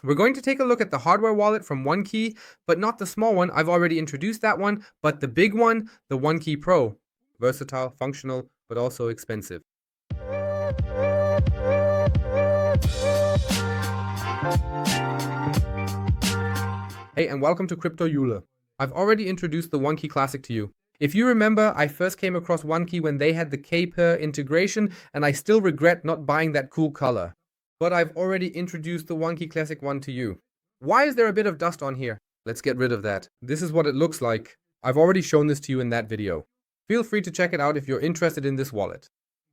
We're going to take a look at the hardware wallet from OneKey, but not the small one. I've already introduced that one, but the big one, the OneKey Pro. Versatile, functional, but also expensive. Hey, and welcome to Crypto Euler. I've already introduced the OneKey Classic to you. If you remember, I first came across OneKey when they had the K-Per integration, and I still regret not buying that cool color. But I've already introduced the OneKey Classic one to you. Why is there a bit of dust on here? Let's get rid of that. This is what it looks like. I've already shown this to you in that video. Feel free to check it out if you're interested in this wallet.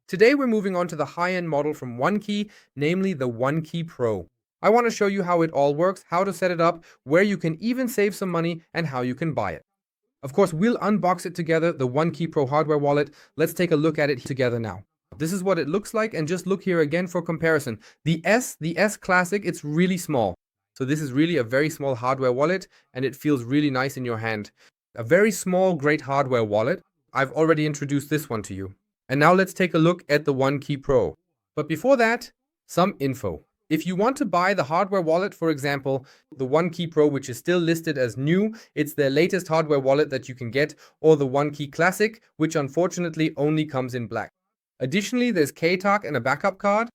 Today we're moving on to the high-end model from OneKey, namely the OneKey Pro. I want to show you how it all works, how to set it up, where you can even save some money, and how you can buy it. Of course, we'll unbox it together, the OneKey Pro Hardware Wallet. Let's take a look at it together now. This is what it looks like, and just look here again for comparison. The S Classic, it's really small. So this is really a very small hardware wallet, and it feels really nice in your hand. A very small, great hardware wallet. I've already introduced this one to you. And now let's take a look at the OneKey Pro. But before that, some info. If you want to buy the hardware wallet, for example, the OneKey Pro, which is still listed as new, it's their latest hardware wallet that you can get, or the OneKey Classic, which unfortunately only comes in black. Additionally, there's KTAC and a backup card.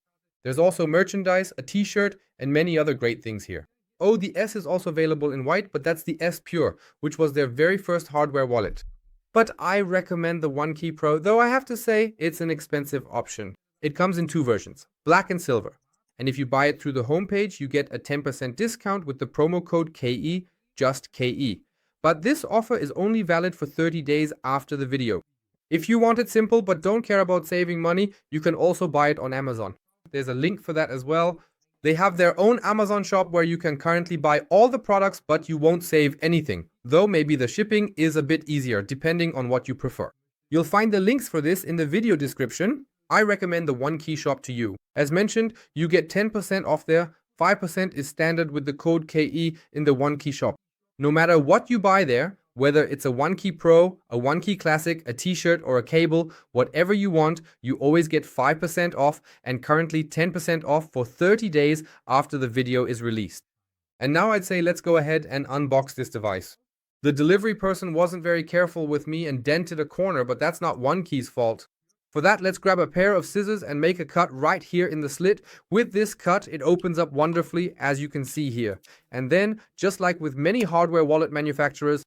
There's also merchandise, a t-shirt, and many other great things here. Oh, the S is also available in white, but that's the S Pure, which was their very first hardware wallet. But I recommend the OneKey Pro, though I have to say it's an expensive option. It comes in two versions, black and silver. And if you buy it through the homepage, you get a 10% discount with the promo code KE, just KE. But this offer is only valid for 30 days after the video. If you want it simple but don't care about saving money, you can also buy it on Amazon. There's a link for that as well. They have their own Amazon shop where you can currently buy all the products, but you won't save anything. Though maybe the shipping is a bit easier, depending on what you prefer. You'll find the links for this in the video description. I recommend the OneKey shop to you. As mentioned, you get 10% off there. 5% is standard with the code KE in the OneKey shop. No matter what you buy there, whether it's a OneKey Pro, a OneKey Classic, a t-shirt, or a cable, whatever you want, you always get 5% off, and currently 10% off for 30 days after the video is released. And now I'd say let's go ahead and unbox this device. The delivery person wasn't very careful with me and dented a corner, but that's not OneKey's fault. For that, let's grab a pair of scissors and make a cut right here in the slit. With this cut, it opens up wonderfully, as you can see here. And then, just like with many hardware wallet manufacturers,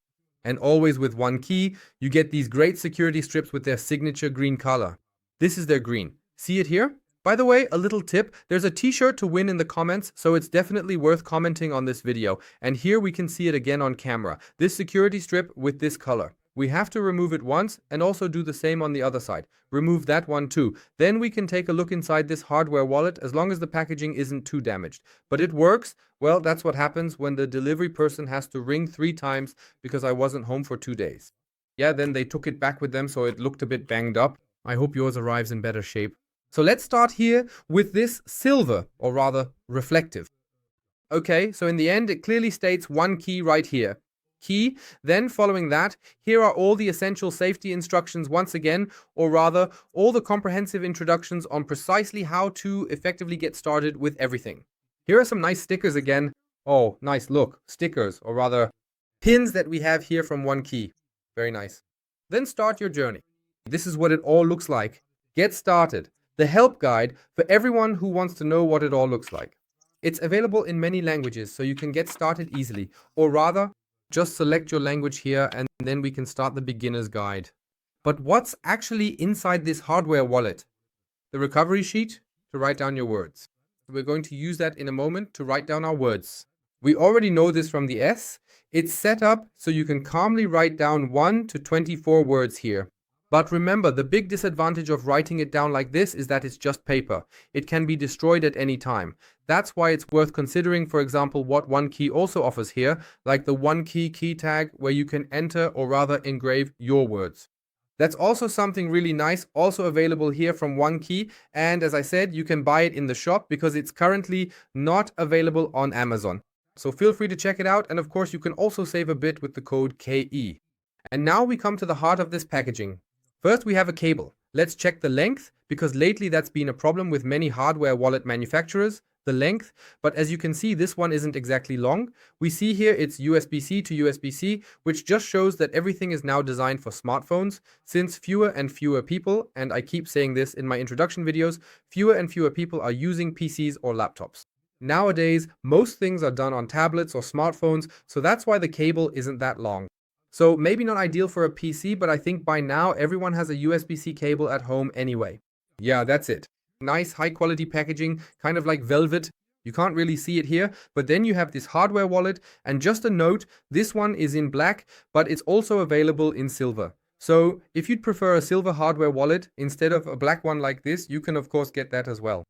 and always with OneKey, you get these great security strips with their signature green color. This is their green. See it here? By the way, a little tip, there's a t-shirt to win in the comments, so it's definitely worth commenting on this video. And here we can see it again on camera. This security strip with this color. We have to remove it once and also do the same on the other side. Remove that one too. Then we can take a look inside this hardware wallet as long as the packaging isn't too damaged. But it works. Well, that's what happens when the delivery person has to ring 3 times because I wasn't home for 2 days. Yeah, then they took it back with them, so it looked a bit banged up. I hope yours arrives in better shape. So let's start here with this silver, or rather reflective. Okay, so in the end it clearly states OneKey right here. Key. Then following that, here are all the essential safety instructions once again, or rather all the comprehensive introductions on precisely how to effectively get started with everything. Here are some nice stickers again. Oh, nice, look, stickers, or rather pins that we have here from OneKey. Very nice. Then start your journey. This is what it all looks like. Get started. The help guide for everyone who wants to know what it all looks like. It's available in many languages, so you can get started easily, or rather, just select your language here and then we can start the beginner's guide. But what's actually inside this hardware wallet? The recovery sheet to write down your words. We're going to use that in a moment to write down our words. We already know this from the S. It's set up so you can calmly write down 1 to 24 words here. But remember, the big disadvantage of writing it down like this is that it's just paper. It can be destroyed at any time. That's why it's worth considering, for example, what OneKey also offers here, like the OneKey key tag, where you can enter or rather engrave your words. That's also something really nice, also available here from OneKey, and as I said, you can buy it in the shop because it's currently not available on Amazon. So feel free to check it out, and of course you can also save a bit with the code KE. And now we come to the heart of this packaging. First we have a cable. Let's check the length, because lately that's been a problem with many hardware wallet manufacturers. the length, but as you can see, this one isn't exactly long. We see here it's USB-C to USB-C, which just shows that everything is now designed for smartphones, since fewer and fewer people, and I keep saying this in my introduction videos, fewer and fewer people are using PCs or laptops. Nowadays, most things are done on tablets or smartphones, so that's why the cable isn't that long. So maybe not ideal for a PC, but I think by now everyone has a USB-C cable at home anyway. Yeah, that's it. Nice high quality packaging, kind of like velvet. You can't really see it here, but then you have this hardware wallet, and just a note, this one is in black, but it's also available in silver. So if you'd prefer a silver hardware wallet instead of a black one like this, you can of course get that as well.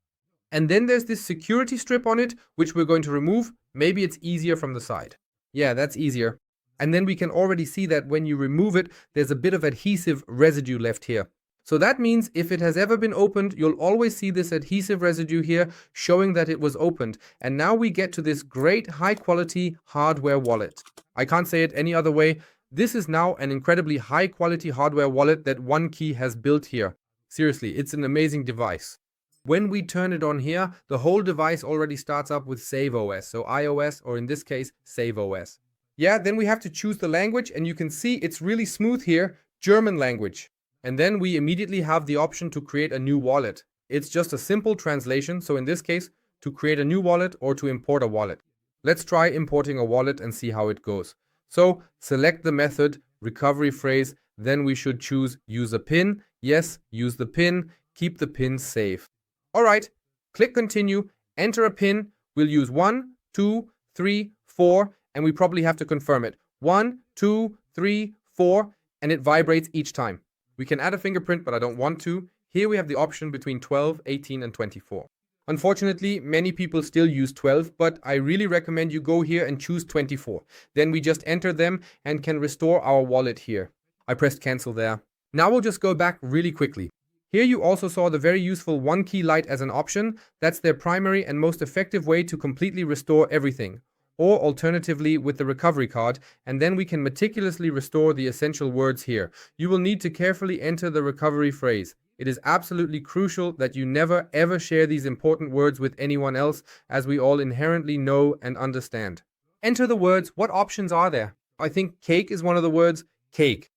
And then there's this security strip on it, which we're going to remove. Maybe it's easier from the side. Yeah, that's easier. And then we can already see that when you remove it, there's a bit of adhesive residue left here. So that means if it has ever been opened, you'll always see this adhesive residue here showing that it was opened. And now we get to this great high quality hardware wallet. I can't say it any other way. This is now an incredibly high quality hardware wallet that OneKey has built here. Seriously, it's an amazing device. When we turn it on here, the whole device already starts up with Save OS, so iOS, or in this case, Save OS. Yeah, then we have to choose the language, and you can see it's really smooth here, German language. And then we immediately have the option to create a new wallet. It's just a simple translation, so in this case, to create a new wallet or to import a wallet. Let's try importing a wallet and see how it goes. So select the method, recovery phrase, then we should choose use a PIN. Yes, use the PIN, keep the PIN safe. Alright, click continue, enter a PIN. We'll use 1, 2, 3, 4, and we probably have to confirm it. 1, 2, 3, 4, and it vibrates each time. We can add a fingerprint, but I don't want to. Here we have the option between 12, 18, and 24. Unfortunately, many people still use 12, but I really recommend you go here and choose 24. Then we just enter them and can restore our wallet here. I pressed cancel there. Now we'll just go back really quickly. Here you also saw the very useful OneKey Lite as an option. That's their primary and most effective way to completely restore everything. Or alternatively with the recovery card, and then we can meticulously restore the essential words here. You will need to carefully enter the recovery phrase. It is absolutely crucial that you never ever share these important words with anyone else, as we all inherently know and understand. Enter the words. What options are there? I think cake is one of the words. Cake.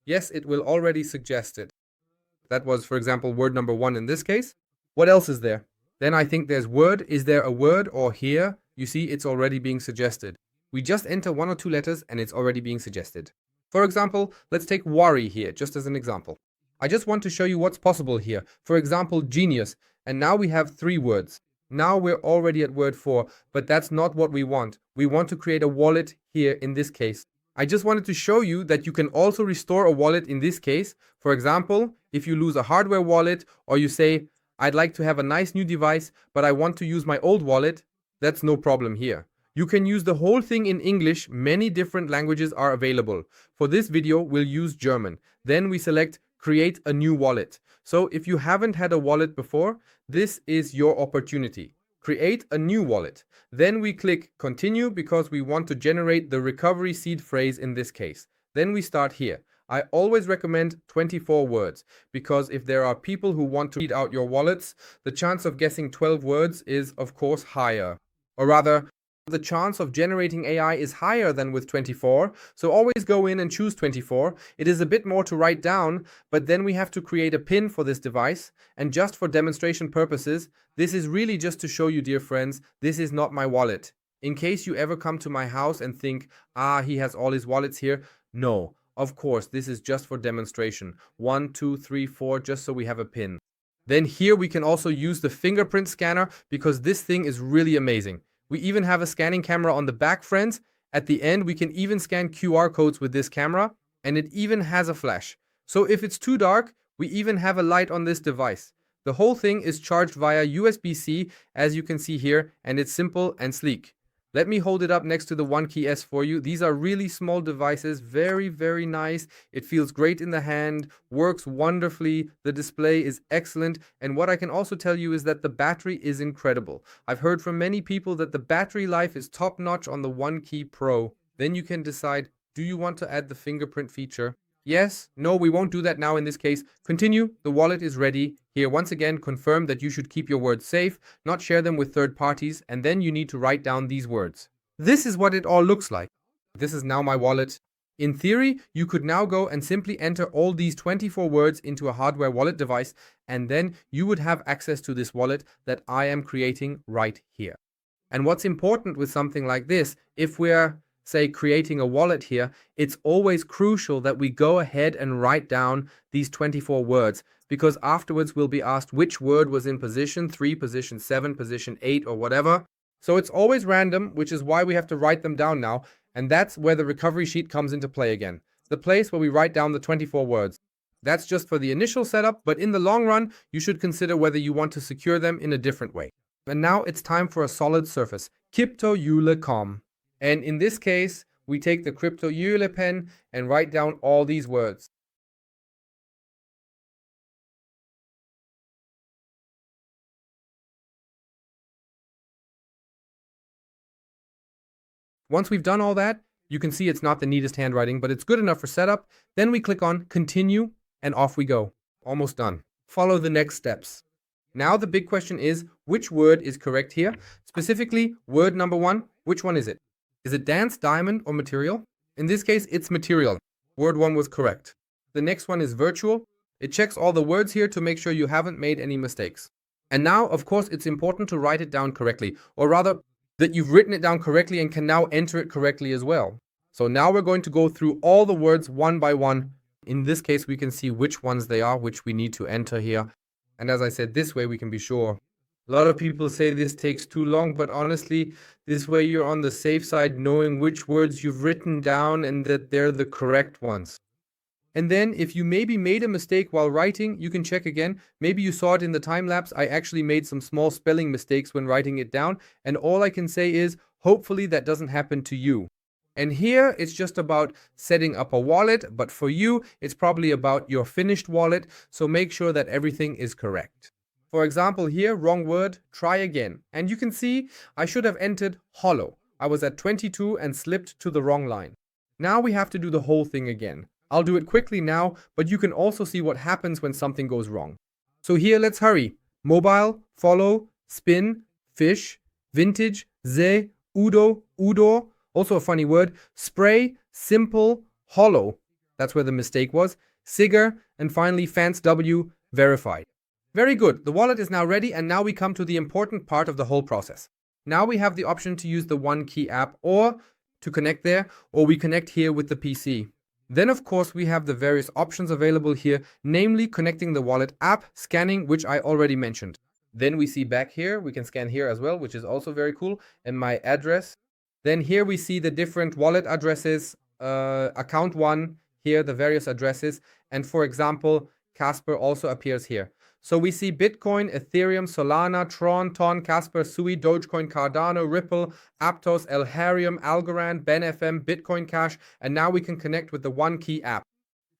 Yes, it will already suggest it. That was, for example, word number 1 in this case. What else is there? Then I think there's word. Is there a word or here? You see, it's already being suggested. We just enter 1 or 2 letters and it's already being suggested. For example, let's take worry here, just as an example. I just want to show you what's possible here. For example, genius. And now we have 3 words. Now we're already at word 4, but that's not what we want. We want to create a wallet here in this case. I just wanted to show you that you can also restore a wallet in this case. For example, if you lose a hardware wallet or you say, I'd like to have a nice new device, but I want to use my old wallet, that's no problem here. You can use the whole thing in English. Many different languages are available. For this video, we'll use German. Then we select create a new wallet. So if you haven't had a wallet before, this is your opportunity. Create a new wallet. Then we click continue because we want to generate the recovery seed phrase in this case. Then we start here. I always recommend 24 words because if there are people who want to read out your wallets, the chance of guessing 12 words is of course higher. Or rather, the chance of generating AI is higher than with 24, so always go in and choose 24. It is a bit more to write down, but then we have to create a PIN for this device, and just for demonstration purposes, this is really just to show you, dear friends, this is not my wallet. In case you ever come to my house and think, he has all his wallets here, no, of course, this is just for demonstration. 1, 2, 3, 4, just so we have a PIN. Then here we can also use the fingerprint scanner because this thing is really amazing. We even have a scanning camera on the back, friends. At the end, we can even scan QR codes with this camera, and it even has a flash. So if it's too dark, we even have a light on this device. The whole thing is charged via USB-C, as you can see here, and it's simple and sleek. Let me hold it up next to the OneKey S for you. These are really small devices, very, very nice. It feels great in the hand, works wonderfully. The display is excellent. And what I can also tell you is that the battery is incredible. I've heard from many people that the battery life is top notch on the OneKey Pro. Then you can decide, do you want to add the fingerprint feature? Yes, no, we won't do that now in this case. Continue, the wallet is ready. Here, once again, confirm that you should keep your words safe, not share them with third parties, and then you need to write down these words. This is what it all looks like. This is now my wallet. In theory, you could now go and simply enter all these 24 words into a hardware wallet device, and then you would have access to this wallet that I am creating right here. And what's important with something like this, if we're, say, creating a wallet here, it's always crucial that we go ahead and write down these 24 words, because afterwards we'll be asked which word was in position 3, position 7, position 8, or whatever. So it's always random, which is why we have to write them down now. And that's where the recovery sheet comes into play again. The place where we write down the 24 words. That's just for the initial setup, but in the long run, you should consider whether you want to secure them in a different way. And now it's time for a solid surface, cryptocurrencies. And in this case, we take the cryptocurrencies pen and write down all these words. Once we've done all that, you can see it's not the neatest handwriting, but it's good enough for setup. Then we click on Continue, and off we go. Almost done. Follow the next steps. Now the big question is, which word is correct here? Specifically, word number 1, which one is it? Is it dance, diamond, or material? In this case, it's material. Word 1 was correct. The next one is virtual. It checks all the words here to make sure you haven't made any mistakes. And now, of course, it's important to write it down correctly, or rather, that you've written it down correctly and can now enter it correctly as well. So now we're going to go through all the words one by one. In this case, we can see which ones they are, which we need to enter here. And as I said, this way we can be sure. A lot of people say this takes too long, but honestly, this way you're on the safe side knowing which words you've written down and that they're the correct ones. And then if you maybe made a mistake while writing, you can check again. Maybe you saw it in the time lapse. I actually made some small spelling mistakes when writing it down. And all I can say is, hopefully that doesn't happen to you. And here it's just about setting up a wallet, but for you, it's probably about your finished wallet. So make sure that everything is correct. For example, here, wrong word, try again. And you can see I should have entered hollow. I was at 22 and slipped to the wrong line. Now we have to do the whole thing again. I'll do it quickly now, but you can also see what happens when something goes wrong. So here, let's hurry. Mobile, follow, spin, fish, vintage, ze, udo, udor, also a funny word, spray, simple, hollow. That's where the mistake was. Sigger, and finally, fans W, verified. Very good. The wallet is now ready, and now we come to the important part of the whole process. Now we have the option to use the OneKey app or to connect there, or we connect here with the PC. Then, of course, we have the various options available here, namely connecting the wallet app, scanning, which I already mentioned. Then we see back here, we can scan here as well, which is also very cool, and my address. Then here we see the different wallet addresses, account 1, here the various addresses, and for example, Casper also appears here. So we see Bitcoin, Ethereum, Solana, Tron, Ton, Casper, Sui, Dogecoin, Cardano, Ripple, Aptos, Elharium, Algorand, BenFM, Bitcoin Cash, and now we can connect with the OneKey app.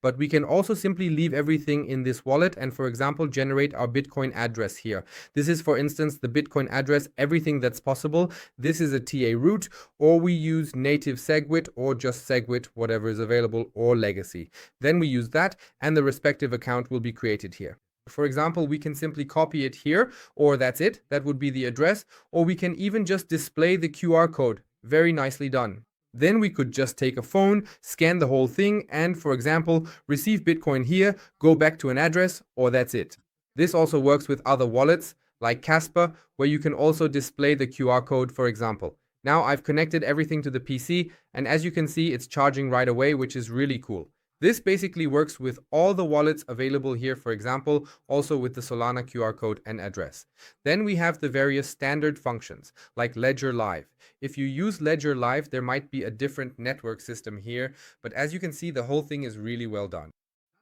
But we can also simply leave everything in this wallet and, for example, generate our Bitcoin address here. This is, for instance, the Bitcoin address, everything that's possible. This is a TA root, or we use native SegWit, or just SegWit, whatever is available, or legacy. Then we use that, and the respective account will be created here. For example, we can simply copy it here, or that's it. That would be the address, or we can even just display the QR code. Very nicely done. Then we could just take a phone, scan the whole thing, and for example, receive Bitcoin here, go back to an address, or that's it. This also works with other wallets, like Casper, where you can also display the QR code, for example. Now I've connected everything to the PC, and as you can see, it's charging right away, which is really cool. This basically works with all the wallets available here, for example, also with the Solana QR code and address. Then we have the various standard functions, like Ledger Live. If you use Ledger Live, there might be a different network system here, but as you can see, the whole thing is really well done.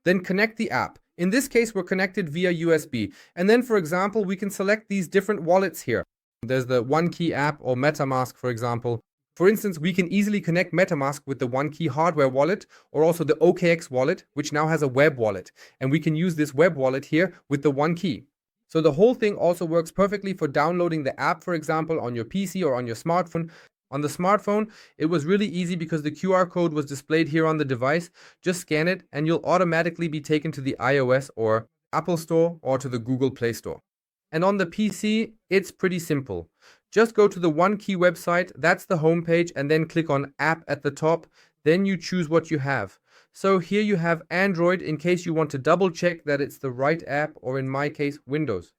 Then connect the app. In this case, we're connected via USB. And then, for example, we can select these different wallets here. There's the OneKey app or MetaMask, for example. For instance, we can easily connect MetaMask with the OneKey Hardware Wallet or also the OKX wallet, which now has a web wallet. And we can use this web wallet here with the OneKey. So the whole thing also works perfectly for downloading the app, for example, on your PC or on your smartphone. On the smartphone, it was really easy because the QR code was displayed here on the device. Just scan it and you'll automatically be taken to the iOS or Apple Store or to the Google Play Store. And on the PC, it's pretty simple. Just go to the OneKey website, that's the homepage, and then click on App at the top. Then you choose what you have. So here you have Android in case you want to double check that it's the right app, or in my case, Windows.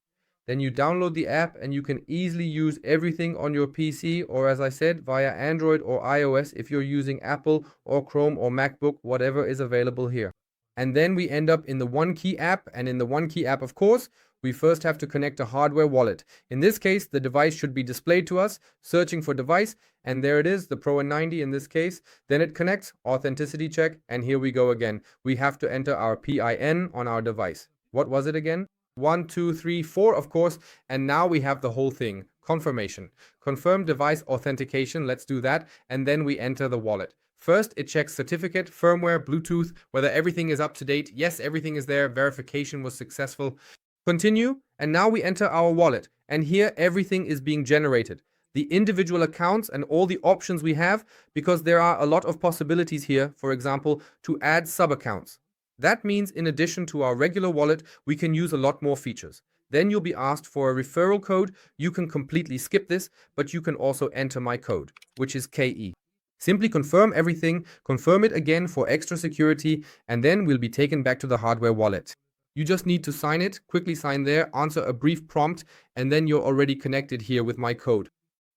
Then you download the app and you can easily use everything on your PC, or as I said, via Android or iOS if you're using Apple or Chrome or MacBook, whatever is available here. And then we end up in the OneKey app, and in the OneKey app, of course, we first have to connect a hardware wallet. In this case, the device should be displayed to us, searching for device, and there it is, the Pro N90 in this case. Then it connects, authenticity check, and here we go again. We have to enter our PIN on our device. What was it again? 1, 2, 3, 4, of course, and now we have the whole thing. Confirmation. Confirm device authentication, let's do that, and then we enter the wallet. First, it checks certificate, firmware, Bluetooth, whether everything is up to date. Yes, everything is there, verification was successful. Continue, and now we enter our wallet, and here everything is being generated. The individual accounts and all the options we have, because there are a lot of possibilities here, for example, to add sub-accounts. That means in addition to our regular wallet, we can use a lot more features. Then you'll be asked for a referral code. You can completely skip this, but you can also enter my code, which is KE. Simply confirm everything, confirm it again for extra security, and then we'll be taken back to the hardware wallet. You just need to sign it, quickly sign there, answer a brief prompt, and then you're already connected here with my code.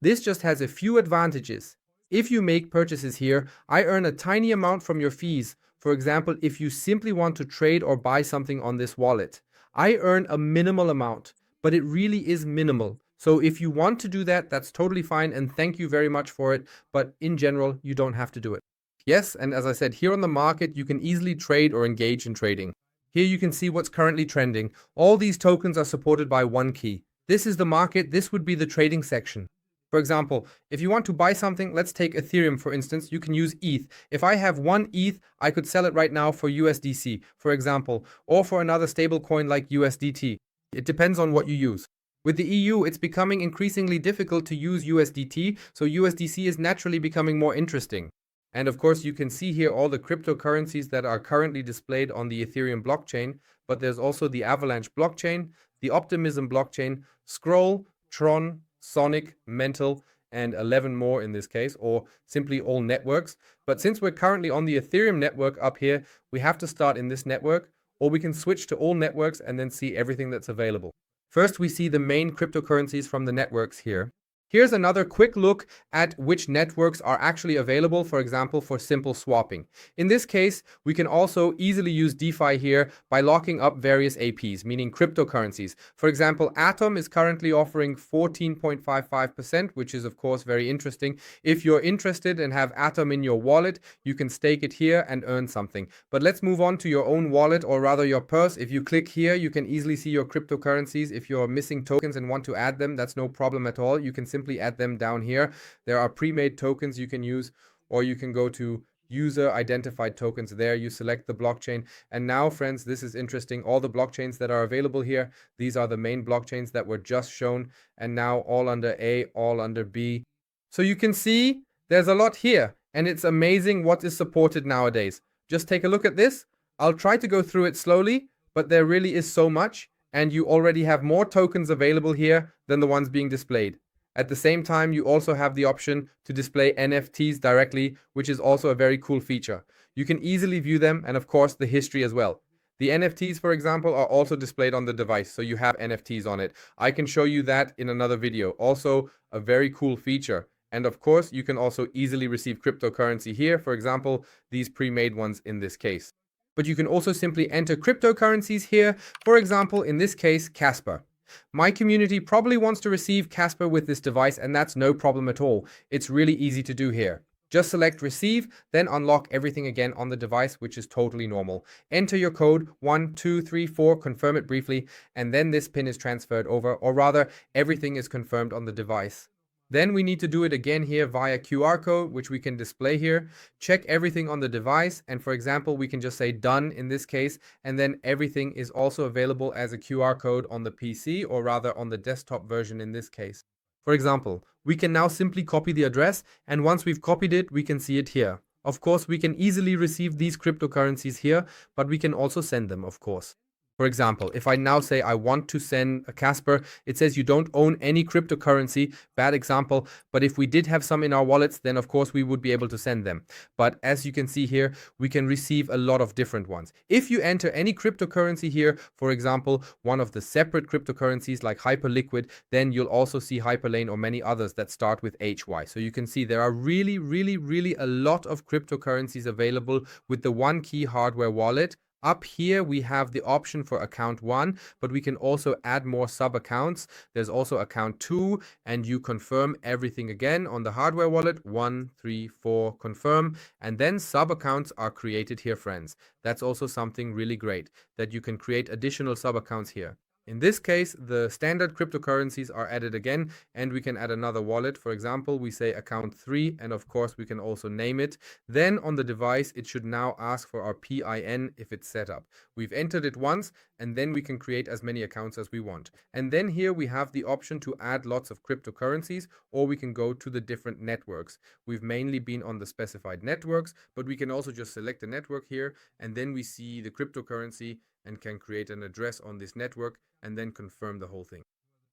This just has a few advantages. If you make purchases here, I earn a tiny amount from your fees. For example, if you simply want to trade or buy something on this wallet, I earn a minimal amount, but it really is minimal. So if you want to do that, that's totally fine, and thank you very much for it, but in general, you don't have to do it. Yes, and as I said, here on the market, you can easily trade or engage in trading. Here you can see what's currently trending. All these tokens are supported by OneKey. This is the market, this would be the trading section. For example, if you want to buy something, let's take Ethereum for instance, you can use ETH. If I have 1 ETH, I could sell it right now for USDC, for example, or for another stable coin like USDT. It depends on what you use. With the EU, it's becoming increasingly difficult to use USDT, so USDC is naturally becoming more interesting. And of course, you can see here all the cryptocurrencies that are currently displayed on the Ethereum blockchain, but there's also the Avalanche blockchain, the Optimism blockchain, Scroll, Tron, Sonic, Mental, and 11 more in this case, or simply all networks. But since we're currently on the Ethereum network up here, we have to start in this network, or we can switch to all networks and then see everything that's available. First, we see the main cryptocurrencies from the networks here. Here's another quick look at which networks are actually available, for example, for simple swapping. In this case, we can also easily use DeFi here by locking up various APs, meaning cryptocurrencies. For example, Atom is currently offering 14.55%, which is of course very interesting. If you're interested and have Atom in your wallet, you can stake it here and earn something. But let's move on to your own wallet, or rather your purse. If you click here, you can easily see your cryptocurrencies. If you're missing tokens and want to add them, that's no problem at all. You can simply add them down here. There are pre-made tokens you can use, or you can go to user identified tokens. There you select the blockchain, and now friends, this is interesting. All the blockchains that are available here, these are the main blockchains that were just shown, and now all under A, all under B. So you can see there's a lot here, and it's amazing what is supported nowadays. Just take a look at this. I'll try to go through it slowly, but there really is so much, and you already have more tokens available here than the ones being displayed. At the same time, you also have the option to display NFTs directly, which is also a very cool feature. You can easily view them, and of course the history as well. The NFTs, for example, are also displayed on the device, so you have NFTs on it. I can show you that in another video. Also a very cool feature. And of course, you can also easily receive cryptocurrency here, for example, these pre-made ones in this case. But you can also simply enter cryptocurrencies here, for example, in this case, Casper. My community probably wants to receive Casper with this device, and that's no problem at all. It's really easy to do here. Just select receive, then unlock everything again on the device, which is totally normal. Enter your code 1234, confirm it briefly, and then this pin is transferred over, or rather, everything is confirmed on the device. Then we need to do it again here via QR code, which we can display here. Check everything on the device, and for example, we can just say done in this case, and then everything is also available as a QR code on the PC, or rather on the desktop version in this case. For example, we can now simply copy the address, and once we've copied it, we can see it here. Of course, we can easily receive these cryptocurrencies here, but we can also send them, of course. For example, if I now say I want to send a Casper, it says you don't own any cryptocurrency, bad example, but if we did have some in our wallets, then of course we would be able to send them. But as you can see here, we can receive a lot of different ones. If you enter any cryptocurrency here, for example, one of the separate cryptocurrencies like Hyperliquid, then you'll also see Hyperlane or many others that start with HY. So you can see there are really a lot of cryptocurrencies available with the OneKey hardware wallet. Up here, we have the option for account 1, but we can also add more sub-accounts. There's also account 2, and you confirm everything again on the hardware wallet. 1, 3, 4, confirm. And then sub-accounts are created here, friends. That's also something really great, that you can create additional sub-accounts here. In this case, the standard cryptocurrencies are added again, and we can add another wallet. For example, we say account 3, and of course we can also name it. Then on the device, it should now ask for our PIN if it's set up. We've entered it once, and then we can create as many accounts as we want. And then here we have the option to add lots of cryptocurrencies, or we can go to the different networks. We've mainly been on the specified networks, but we can also just select a network here, and then we see the cryptocurrency and can create an address on this network and then confirm the whole thing.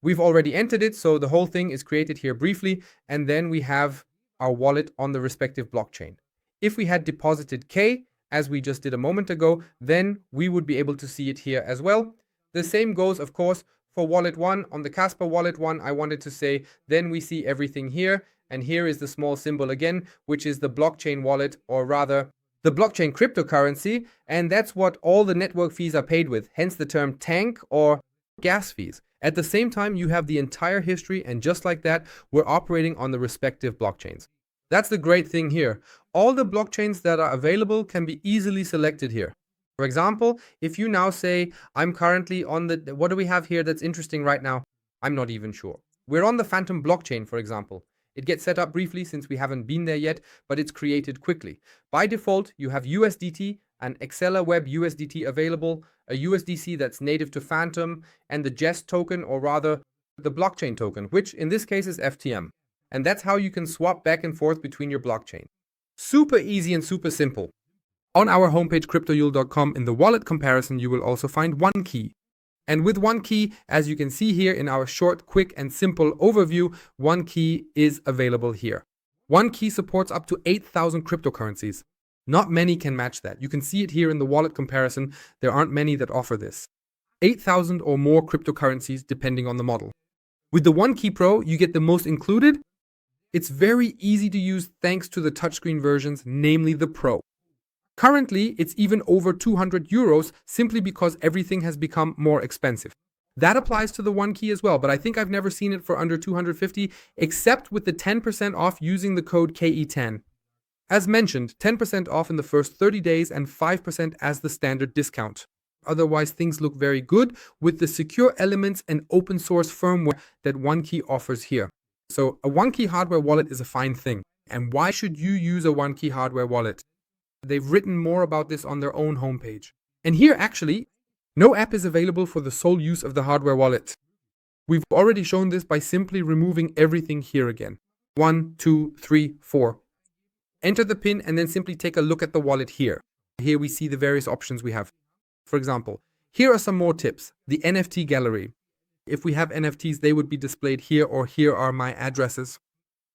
We've already entered it, so the whole thing is created here briefly, and then we have our wallet on the respective blockchain. If we had deposited K, as we just did a moment ago, then we would be able to see it here as well. The same goes, of course, for wallet 1. On the Casper wallet 1, I wanted to say, then we see everything here, and here is the small symbol again, which is the blockchain wallet, or rather, the blockchain cryptocurrency, and that's what all the network fees are paid with, hence the term tank or gas fees. At the same time, you have the entire history, and just like that, we're operating on the respective blockchains. That's the great thing here. All the blockchains that are available can be easily selected here. For example, if you now say, I'm currently on the, what do we have here that's interesting right now? I'm not even sure. We're on the Phantom blockchain, for example. It gets set up briefly since we haven't been there yet, but it's created quickly. By default, you have USDT, an Exceler Web USDT available, a USDC that's native to Phantom, and the Jest token, or rather the blockchain token, which in this case is FTM. And that's how you can swap back and forth between your blockchain. Super easy and super simple. On our homepage cryptoyule.com, in the wallet comparison, you will also find OneKey. And with OneKey, as you can see here in our short, quick, and simple overview, OneKey is available here. OneKey supports up to 8,000 cryptocurrencies. Not many can match that. You can see it here in the wallet comparison. There aren't many that offer this. 8,000 or more cryptocurrencies depending on the model. With the OneKey Pro, you get the most included. It's very easy to use thanks to the touchscreen versions, namely the Pro. Currently, it's even over 200 euros simply because everything has become more expensive. That applies to the OneKey as well, but I think I've never seen it for under 250, except with the 10% off using the code KE10. As mentioned, 10% off in the first 30 days and 5% as the standard discount. Otherwise, things look very good with the secure elements and open source firmware that OneKey offers here. So a OneKey hardware wallet is a fine thing. And why should you use a OneKey hardware wallet? They've written more about this on their own homepage. And here actually, no app is available for the sole use of the hardware wallet. We've already shown this by simply removing everything here again. 1, 2, 3, 4. Enter the PIN and then simply take a look at the wallet here. Here we see the various options we have. For example, here are some more tips. The NFT gallery. If we have NFTs, they would be displayed here, or here are my addresses.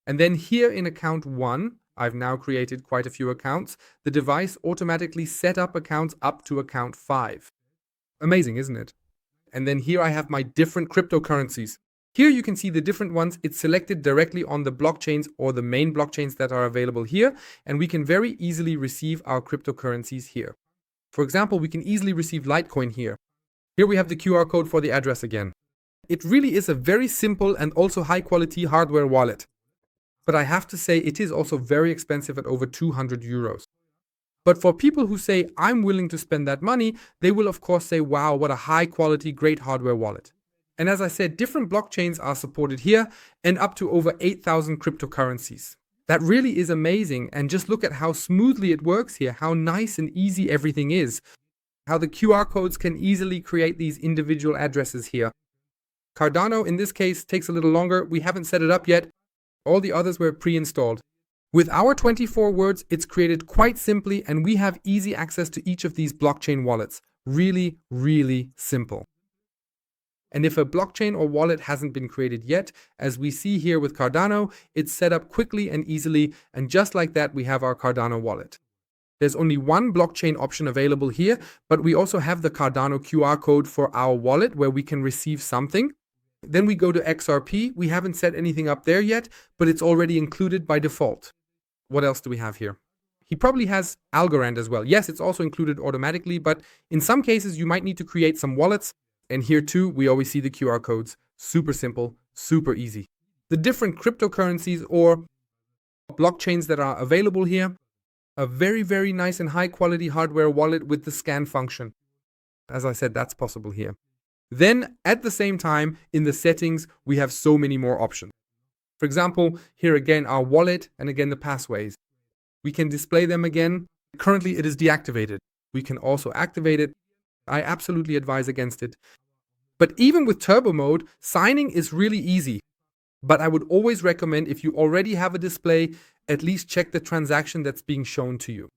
And then here in account 1, I've now created quite a few accounts. The device automatically set up accounts up to account 5. Amazing, isn't it? And then here I have my different cryptocurrencies. Here you can see the different ones. It's selected directly on the blockchains or the main blockchains that are available here, and we can very easily receive our cryptocurrencies here. For example, we can easily receive Litecoin here. Here we have the QR code for the address again. It really is a very simple and also high quality hardware wallet. But I have to say it is also very expensive at over 200 euros. But for people who say, I'm willing to spend that money, they will of course say, wow, what a high quality, great hardware wallet. And as I said, different blockchains are supported here and up to over 8,000 cryptocurrencies. That really is amazing. And just look at how smoothly it works here, how nice and easy everything is, how the QR codes can easily create these individual addresses here. Cardano, in this case, takes a little longer. We haven't set it up yet. All the others were pre-installed. With our 24 words, it's created quite simply, and we have easy access to each of these blockchain wallets. Really, really simple. And if a blockchain or wallet hasn't been created yet, as we see here with Cardano, it's set up quickly and easily, and just like that, we have our Cardano wallet. There's only one blockchain option available here, but we also have the Cardano QR code for our wallet where we can receive something. Then we go to XRP. We haven't set anything up there yet, but it's already included by default. What else do we have here? He probably has Algorand as well. Yes, it's also included automatically, but in some cases you might need to create some wallets. And here too, we always see the QR codes. Super simple, super easy. The different cryptocurrencies or blockchains that are available here. A very, very nice and high quality hardware wallet with the scan function. As I said, that's possible here. Then at the same time, in the settings, we have so many more options. For example, here again, our wallet and again the pathways. We can display them again. Currently, it is deactivated. We can also activate it. I absolutely advise against it. But even with turbo mode, signing is really easy. But I would always recommend, if you already have a display, at least check the transaction that's being shown to you.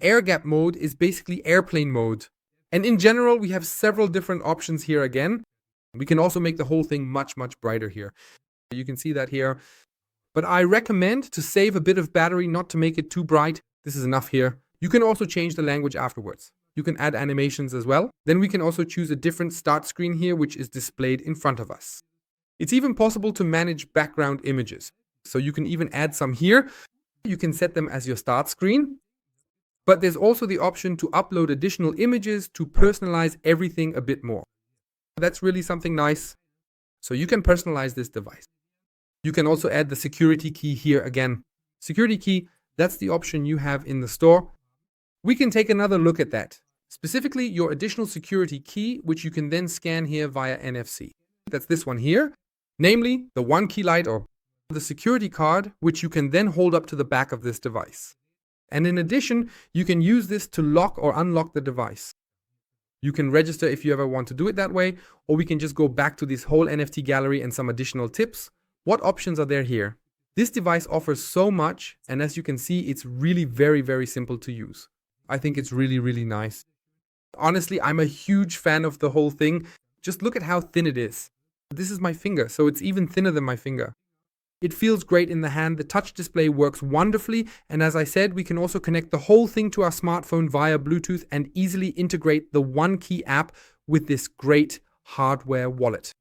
Air gap mode is basically airplane mode. And in general, we have several different options here again. We can also make the whole thing much, much brighter here. You can see that here. But I recommend to save a bit of battery, not to make it too bright. This is enough here. You can also change the language afterwards. You can add animations as well. Then we can also choose a different start screen here, which is displayed in front of us. It's even possible to manage background images. So you can even add some here. You can set them as your start screen. But there's also the option to upload additional images to personalize everything a bit more. That's really something nice. So you can personalize this device. You can also add the security key here again. Security key, that's the option you have in the store. We can take another look at that. Specifically, your additional security key, which you can then scan here via NFC. That's this one here, namely the OneKey Lite or the security card, which you can then hold up to the back of this device. And in addition, you can use this to lock or unlock the device. You can register if you ever want to do it that way, or we can just go back to this whole NFT gallery and some additional tips. What options are there here? This device offers so much, and as you can see, it's really very, very simple to use. I think it's really, really nice. Honestly, I'm a huge fan of the whole thing. Just look at how thin it is. This is my finger, so it's even thinner than my finger. It feels great in the hand. The touch display works wonderfully. And as I said, we can also connect the whole thing to our smartphone via Bluetooth and easily integrate the OneKey app with this great hardware wallet.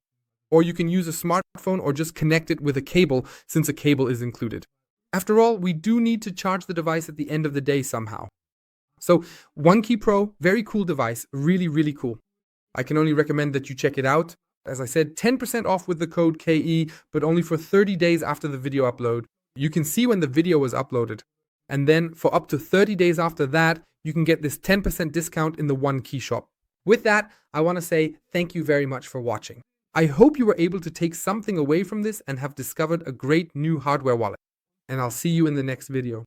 Or you can use a smartphone or just connect it with a cable, since a cable is included. After all, we do need to charge the device at the end of the day somehow. So OneKey Pro, very cool device, really, really cool. I can only recommend that you check it out. As I said, 10% off with the code KE, but only for 30 days after the video upload. You can see when the video was uploaded. And then for up to 30 days after that, you can get this 10% discount in the OneKey shop. With that, I want to say thank you very much for watching. I hope you were able to take something away from this and have discovered a great new hardware wallet. And I'll see you in the next video.